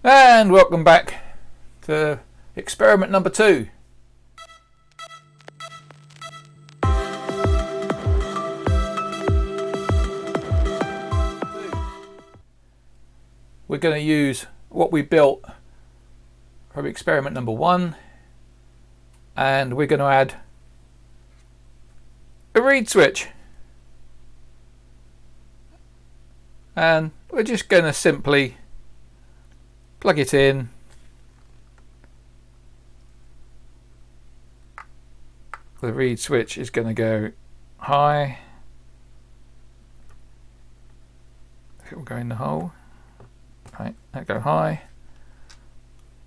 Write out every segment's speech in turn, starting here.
And welcome back to experiment number 2. We're going to use what we built from experiment number 1, and we're going to add a reed switch. And we're just going to simply plug it in. The reed switch is going to go high. It will go in the hole. Right, that go high.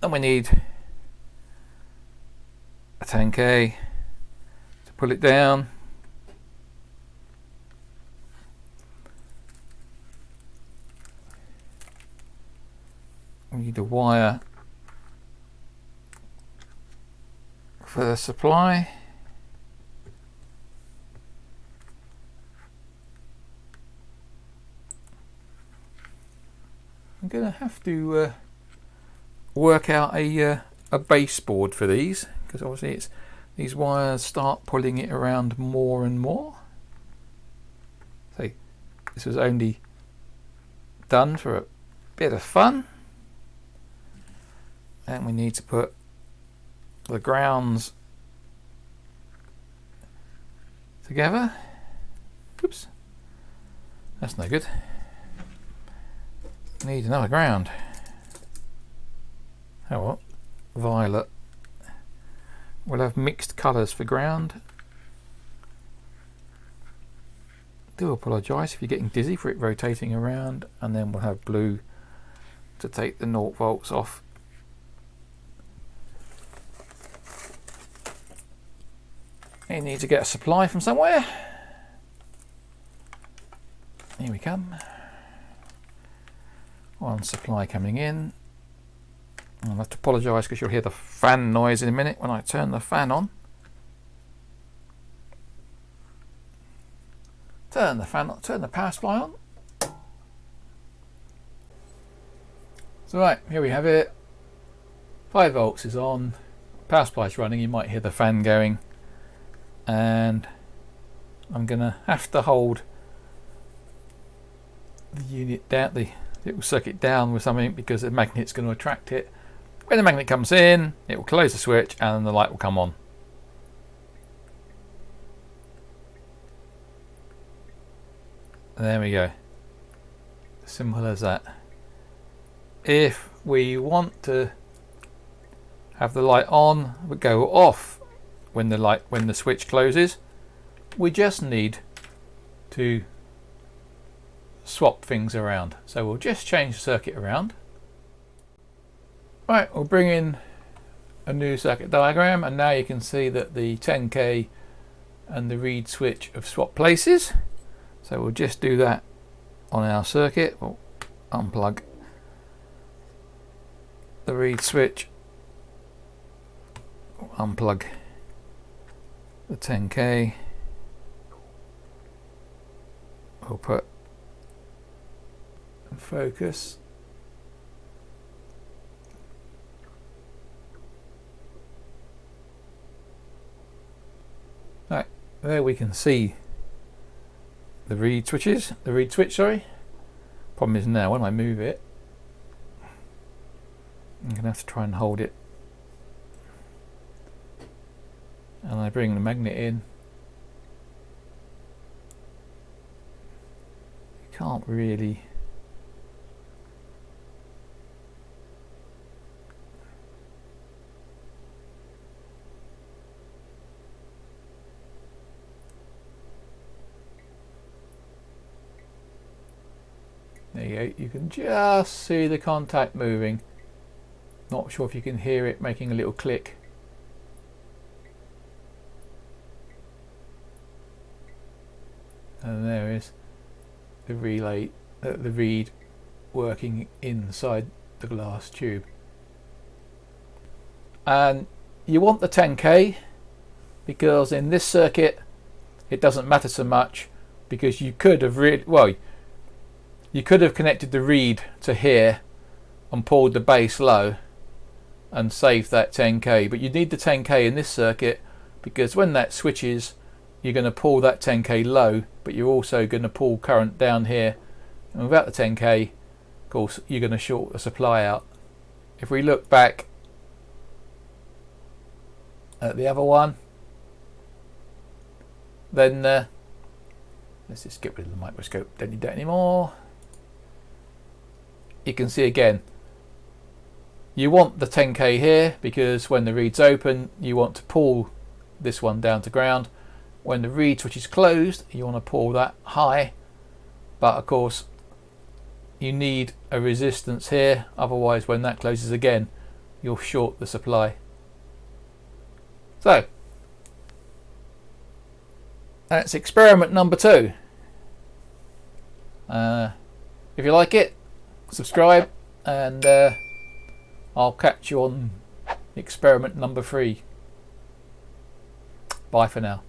Then we need a 10K to pull it down. We need a wire for the supply. I'm going to have to work out a baseboard for these, because obviously these wires start pulling it around more and more. So this was only done for a bit of fun. And we need to put the grounds together. Oops, that's no good. Need another ground. Oh well, violet. We'll have mixed colours for ground. Do apologise if you're getting dizzy for it rotating around, and then we'll have blue to take the 0 volts off. You need to get a supply from somewhere. Here we come. One supply coming in. I'll have to apologise because you'll hear the fan noise in a minute when I turn the fan on. Turn the fan on, turn the power supply on. So right, here we have it. 5 volts is on. Power supply is running. You might hear the fan going. And I'm gonna have to hold the unit down, the little circuit down with something, because the magnet's going to attract it. When the magnet comes in, it will close the switch and the light will come on. And there we go. Simple as that. If we want to have the light on but go off when the switch closes, we just need to swap things around. So we'll just change the circuit around. Right, we'll bring in a new circuit diagram, and now you can see that the 10K and the reed switch have swapped places. So we'll just do that on our circuit. We'll unplug the reed switch, we'll unplug the 10K, we'll put and focus. Right, there we can see the reed switch, sorry. Problem is now when I move it, I'm going to have to try and hold it. And I bring the magnet in. You can't really there you go, you can just see the contact moving. Not sure if you can hear it making a little click. And there is the relay, the reed working inside the glass tube. And you want the 10K because in this circuit it doesn't matter so much, because you could have you could have connected the reed to here and pulled the base low and saved that 10k. But you need the 10k in this circuit because when that switches, you're going to pull that 10k low, but you're also going to pull current down here, and without the 10k, of course, you're going to short the supply out. If we look back at the other one, then let's just get rid of the microscope, don't need that anymore. You can see again, you want the 10k here because when the reed's open, you want to pull this one down to ground. When the reed switch is closed, you want to pull that high, but of course you need a resistance here, otherwise when that closes again, you'll short the supply. So that's experiment number 2. If you like it, subscribe, and I'll catch you on experiment number 3. Bye for now.